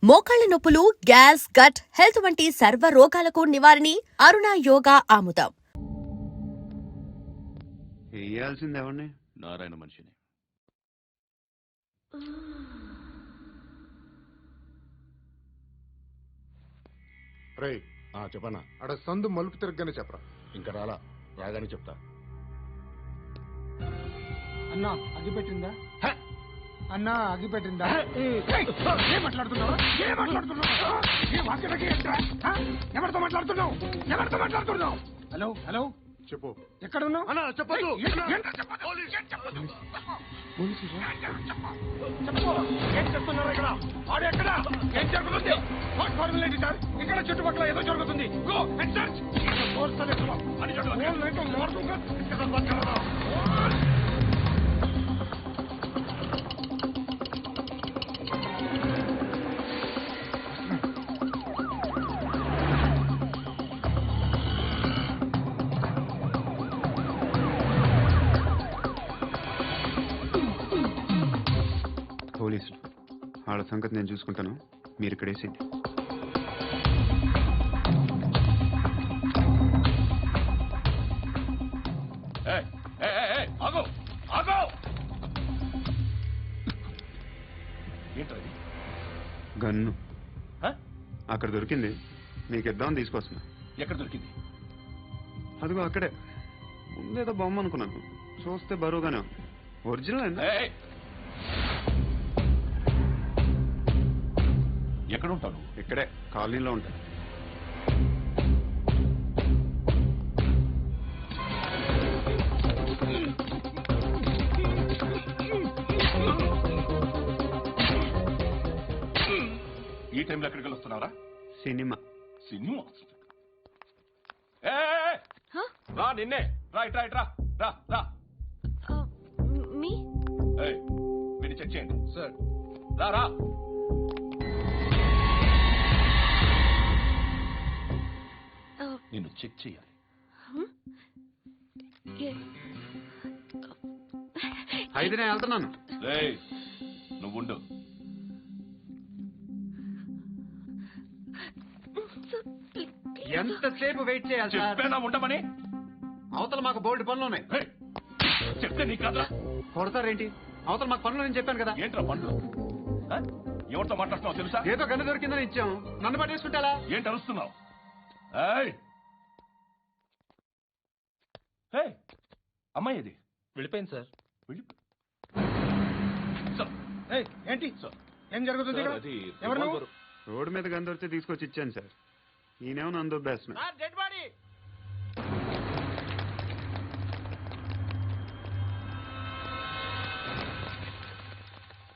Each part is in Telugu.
మోకాళ్ల నొప్పులు, గ్యాస్, గట్ హెల్త్ వంటి సర్వ రోగాలకు నివారణి అరుణ యోగా ఆముదం. వేయాల్సింది ఎవరిని? నారాయణ మనిషిని. రే చెప్పనా? అడ సందు మలుపు తిరగగానే చెప్పరా. ఇంకా రాగానే చెప్తా. అన్నా అగ్గి పెట్టిందా? అన్నా అగ్గి పెట్టిందా? ఏం మాట్లాడుతున్నావు? హలో హలో, చెప్పు. ఎక్కడ ఉన్నావు? చెప్పదు. ఏం చెప్తున్నారు ఇక్కడ? ఆడు ఎక్కడ? ఏం జరుగుతుంది? వాట్ ఫార్మల్ ఏంటి సార్? ఇక్కడ చుట్టుపక్కల ఏదో జరుగుతుంది. Go and search. పోలీసులు వాళ్ళ సంగతి నేను చూసుకుంటాను, మీరు ఇక్కడ వేసేయండి. గన్ను అక్కడ దొరికింది, మీకు ఇద్దామని తీసుకొస్తున్నా. ఎక్కడ దొరికింది? అదిగో అక్కడే. ముందేదో బొమ్మ అనుకున్నాను, చూస్తే బరువుగానే ఉంది. ఒరిజినల్ అండి. ఎక్కడ ఉంటాను? ఇక్కడే కాలనీలో ఉంటాను. ఈ టైంలో ఎక్కడికి వస్తున్నారా? సినిమా. సినిమా? రా, నిన్నే. రా ఇట్రా ఇట్రా. రా రా. వీడిని చెక్ చేయండి సార్. రా రా. నిన్ను చెక్ చేయాలి. అయితే నేను వెళ్తున్నాను. నువ్వుండు. ఎంతసేపు వెయిట్ చేయాలి? చెప్పేనా ఉండమని? అవతల మాకు బోల్డ్ పనులు ఉన్నాయి. చెప్తే నీకు కదా కొడతారేంటి? అవతల మాకు పనులు నేను చెప్పాను కదా. ఏంట్రా పనులు? ఎవరితో మాట్లాడుతున్నావు తెలుసా? ఏదో గన్ను దొరికిందని ఇచ్చాం, నన్ను పట్టేసుకుంటా. ఏంటి అరుస్తున్నావు? అమ్మాయి ఇది వెళ్ళిపోయింది సార్. ఏంటి ఏం జరుగుతుంది? ఎవరు నువ్వు? రోడ్డు మీద గన్ను దొరికితే తీసుకొచ్చి ఇచ్చాను సార్. ఈయనేమో నన్ను దొబ్బేస్తున్నా.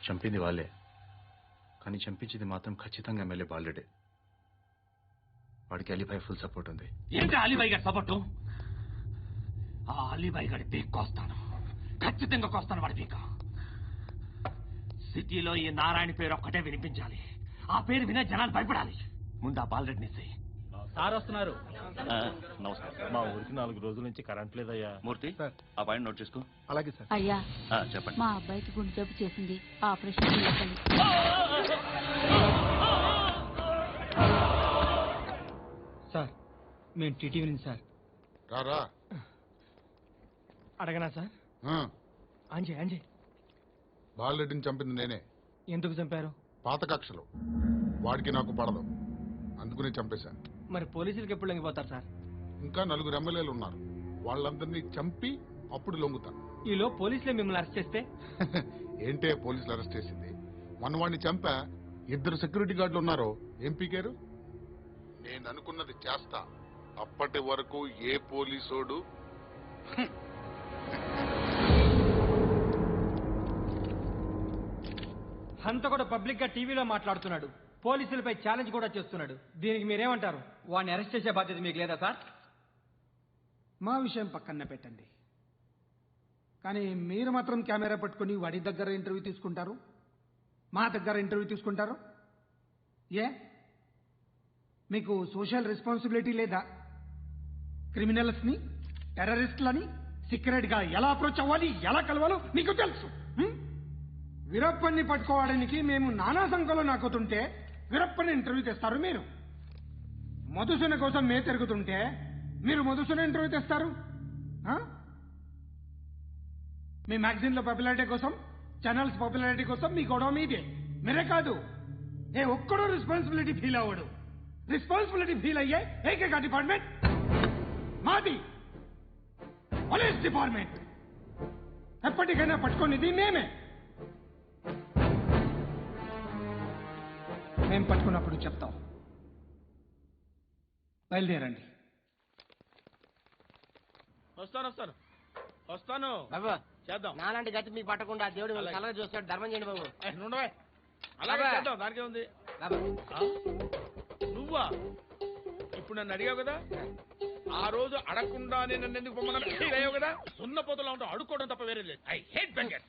చంపింది వాళ్ళే, కానీ చంపించింది మాత్రం ఖచ్చితంగా ఎమ్మెల్యే బాలుడే. వాడికి అలీబాయ్ ఫుల్ సపోర్ట్ ఉంది. ఏంటి అలీబాయ్ గారి సపోర్టు? ఆ అలీబాయ్ గారి పీక్ కోస్తాను, ఖచ్చితంగా కోస్తాను వాడి పీక. సిటీలో ఈ నారాయణ పేరు ఒక్కటే వినిపించాలి. ఆ పేరు వినే జనాలు భయపడాలి. ముందు ఆ బాలరెడ్డిని సార్ వస్తున్నారు. నమస్కారం. మా ఊరికి 4 రోజుల నుంచి కరెంట్ లేదయ్యా. మూర్తి, ఆ పాయింట్ నోట్ చేసుకో. అలాగే సార్. అయ్యా, చెప్పండి. మా అబ్బాయికి గుండె జబ్బు చేసింది, ఆపరేషన్ చేయాలి. సార్ మేము టీటీవీ నుంచి సార్. రారా. అడగనా సార్? అంజయ్ బాలరెడ్డిని చంపింది నేనే. ఎందుకు చంపారు? పాత కక్షలు. వాడికి నాకు పడదు, అందుకునే చంపేశాను. మరి పోలీసులకు ఎప్పుడు లొంగిపోతారు సార్? ఇంకా 4 ఎమ్మెల్యేలు ఉన్నారు, వాళ్ళందరినీ చంపి అప్పుడు లొంగుతాను. ఈలో పోలీసులే మిమ్మల్ని అరెస్ట్ చేస్తే? ఏంటే పోలీసులు అరెస్ట్ చేసింది? మొన్న వాడిని చంపా, 2 సెక్యూరిటీ గార్డులు ఉన్నారు, ఏం పీకారు? నేను అనుకున్నది చేస్తా. అప్పటి వరకు ఏ పోలీసోడు అంత కూడా పబ్లిక్ గా టీవీలో మాట్లాడుతున్నాడు, పోలీసులపై ఛాలెంజ్ కూడా చేస్తున్నాడు. దీనికి మీరేమంటారు? వాడిని అరెస్ట్ చేసే బాధ్యత మీకు లేదా సార్? మా విషయం పక్కన పెట్టండి, కానీ మీరు మాత్రం కెమెరా పట్టుకుని వాడి దగ్గర ఇంటర్వ్యూ తీసుకుంటారు, మా దగ్గర ఇంటర్వ్యూ తీసుకుంటారు. ఏ మీకు సోషల్ రెస్పాన్సిబిలిటీ లేదా? క్రిమినల్స్ని, టెర్రరిస్టులని సీక్రెట్ గా ఎలా అప్రోచ్ అవ్వాలి, ఎలా కలవాలో మీకు తెలుసు. వీరప్పన్ని పట్టుకోవడానికి మేము నానా సంఖ్యలో నాకుతుంటే వీరప్పని ఇంటర్వ్యూ తెస్తారు మీరు. మధుసూన కోసం మే తిరుగుతుంటే మీరు మధుసూన ఇంటర్వ్యూ తెస్తారు. ఆ? మీ మ్యాగజైన్లో పాపులారిటీ కోసం, ఛానల్స్ పాపులారిటీ కోసం మీ గొడవ మీదే. మీరే కాదు, ఏ ఒక్కడో రెస్పాన్సిబిలిటీ ఫీల్ అవ్వడు. రెస్పాన్సిబిలిటీ ఫీల్ అయ్యే ఏకైక డిపార్ట్మెంట్ మాది, పోలీస్ డిపార్ట్మెంట్. ఎప్పటికైనా పట్టుకునేది మేమే. మేము పట్టుకున్నప్పుడు చెప్తాం. బయలుదేరండి. వస్తాను చేద్దాం. నాలాంటి గతి మీకు పట్టకుండా దేవుడు కలగా చూస్తాడు. ధర్మం చేయండి బాబు. నుండవే అలాగే చేద్దాం, దానికే ఉంది. నువ్వా ఇప్పుడు నన్ను అడిగావు కదా, ఆ రోజు అడగకుండా నేను నన్ను ఎందుకు పొమ్మన్నా ఫీల్ అయ్యావు కదా. ఉన్న పోతలో ఉంటావు, అడుక్కోవడం తప్ప వేరే లేదు. I hate beggar.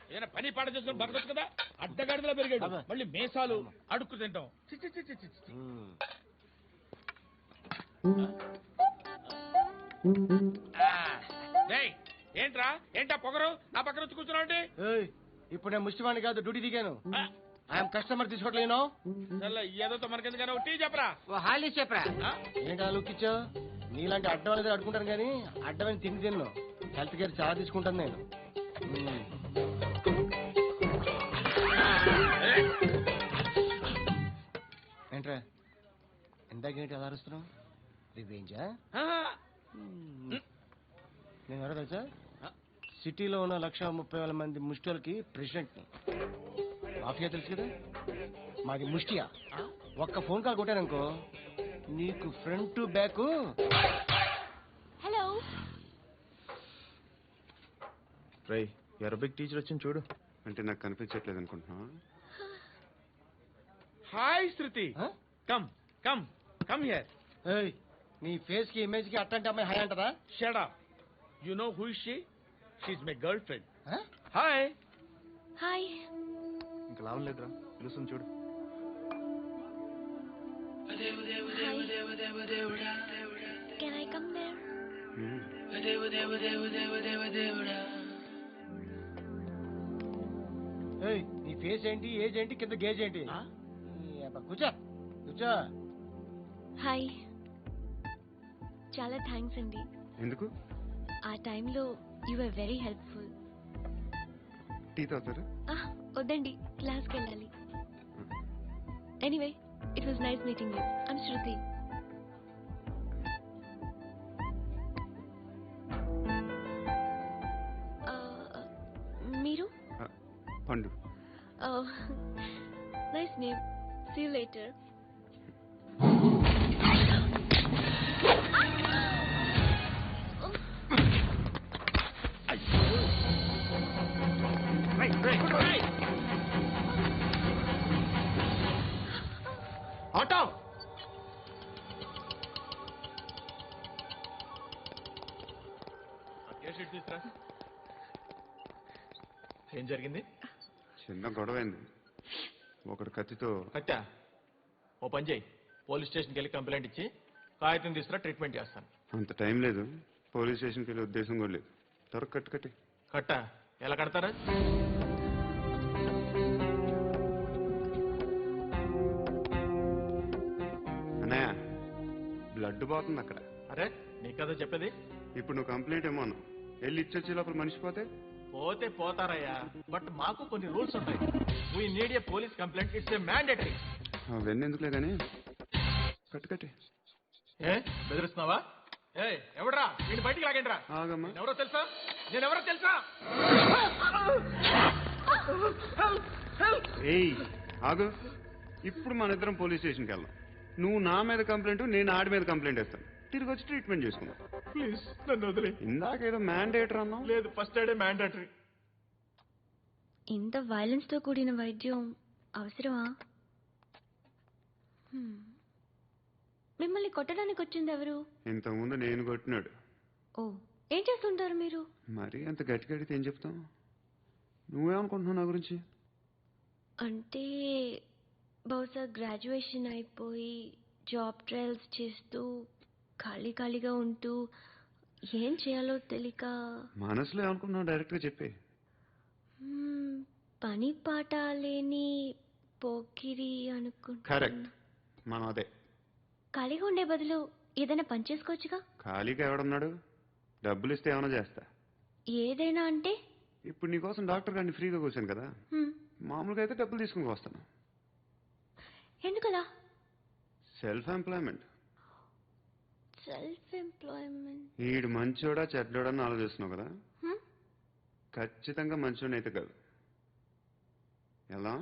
ఏదైనా పని పాట చేసుకుని బతకొచ్చు కదా. అడ్డగాడిదలా పెరిగాడు, మళ్ళీ మేసాలు అడుక్కు తింటాం. చి చి చి చి చి చి. ఏంట్రా ఏంటా పొగరు నా పక్కన వచ్చి కూర్చున్నావు? ఇప్పుడు నేను ముష్టివాణి కాదు, డ్యూటీ దిగాను. ఐఎమ్ కస్టమర్ తీసుకోవట్లేను. ఏదో మనకెందుకైనా టీ చెప్పరా. హాలీ చెప్పరా. ఏంటి లుక్ ఇచ్చావు? నీలాంటి అడ్డం అనేది అడుకుంటాను కానీ అడ్డమైన తిండి తిన్ను. హెల్త్ కేర్ చాలా తీసుకుంటాను నేను. ఏంట్రా ఇందాకేంటి అలా అరుస్తున్నావు? రివేంజా? నేను ఎవరో తెలుసా? సిటీలో ఉన్న 130,000 మంది ముష్టిలకి ప్రెసిడెంట్ని. మాఫియా తెలుసు కదా, మాది ముష్టియా. ఒక్క ఫోన్ కాల్ కొట్టాననుకో నీకు ఫ్రంట్ టు బ్యాక్. హలో రై అరబిక్ టీచర్ వచ్చింది చూడు. అంటే నాకు కనిపించట్లేదు అనుకుంటున్నా. Hi Shruti, come come come here. నీ ఫేస్ కి ఇమేజ్ కి అట్టంటే అమ్మాయి హాయ్ అంటదా? Shut up. You know who is she? She is my girl friend. Hi hi. ఇంకా లాభం లేదురా, పిలుస్తుంది చూడు. Can I come there? నీ ఫేస్ ఏంటి, ఏజ్ ఏంటి, కింద గేజ్ ఏంటి? కూర్చో కూర్చో. హాయ్. చాలా థ్యాంక్స్ అండి. ఎందుకు? ఆ టైంలో you are very helpful. Tea తాగుతారా? వద్దండి, క్లాస్కి వెళ్ళాలి. Anyway it was nice meeting you. I'm Shruti. మీరు? Pandu. Nice name. See you later. Auto ఏం జరిగింది? చిన్న గొడవైంది. ఒకడు కత్తితో. కట్టా? ఓ పని చేయి, పోలీస్ స్టేషన్కి వెళ్ళి కంప్లైంట్ ఇచ్చి కాగితం తీసుకురా, ట్రీట్మెంట్ చేస్తాను. అంత టైం లేదు, పోలీస్ స్టేషన్కి వెళ్ళే ఉద్దేశం కూడా లేదు. త్వరగా కట్టి. కట్టా? ఎలా కడతారా? అన్నయ్య బ్లడ్ పోతుంది అక్కడ. అరే నీ కదా చెప్పేది. ఇప్పుడు నువ్వు కంప్లైంట్ ఏమో అన్నావు, వెళ్ళి ఇచ్చొచ్చే లోపల మనిషి పోతే పోతే పోతారయ్యా, బట్ మాకు కొన్ని రూల్స్ ఉంటాయి. We need a police complaint, it's a mandatory. అవన్నీ ఎందుకులే కానీ కట్టి. ఏ బెదిరిస్తున్నావా? ఏ ఎవడ్రా వీడిని బయటికి లాగండి రా. ఆగమ్మా. ఎవరో తెలుసా? నేనెవరో తెలుసా? ఏయ్ ఆగు. ఇప్పుడు మన ఇద్దరం పోలీస్ స్టేషన్కి వెళ్దాం. నువ్వు నా మీద కంప్లైంట్, నేను ఆడి మీద కంప్లైంట్ వేస్తాను. తిరిగి వచ్చి ట్రీట్మెంట్ చేసుకుందాం. ప్లీజ్ నన్ను వదిలే. ఇందాకేదో మ్యాండేటర్ అన్నావు. లేదు, ఫస్ట్ ఎయిడే మ్యాండేటరీ. ఇంత వైలెన్స్ తో కూడిన వైద్యం అవసరమా? మిమ్మల్ని కొట్టడానికి వచ్చింది ఎవరు? ఇంతకుముందు నేను కొట్టినాడు. ఓ, ఏం చేస్తుంటారు మీరు? మరి అంత గట్టి గడితే ఏం చెప్తాం? నువ్వేమనుకుంటున్నావు నా గురించి? అంటే బహుశా గ్రాడ్యుయేషన్ అయిపోయి జాబ్ ట్రయల్స్ చేస్తూ ఖాళీగా ఉంటూ ఏం చేయాలో తెలియక. మనసులో ఏమనుకుంటున్నావు డైరెక్ట్గా చెప్పే. పని పాట లేని పోకిరి అనుకుంటా. కరెక్ట్, మనం అదే. ఖాళీగా ఉండే బదులు ఏదైనా పని చేసుకోవచ్చుగా. ఖాళీగా ఎవడున్నాడు? డబ్బులు ఇస్తే ఏమైనా చేస్తా. ఏదైనా అంటే ఇప్పుడు నీకోసం డాక్టర్ గారిని ఫ్రీగా కూర్చాను కదా, హ్మ్, మామూలుగా అయితే డబ్బులు తీసుకుని వస్తాను. ఎందుకలా? Self employment. Self employment. ఈడు మంచోడా చెడ్డోడా అని ఆలోచిస్తున్నావు కదా, ఖచ్చితంగా మంచోడని అయితే కాదు. ఎలా?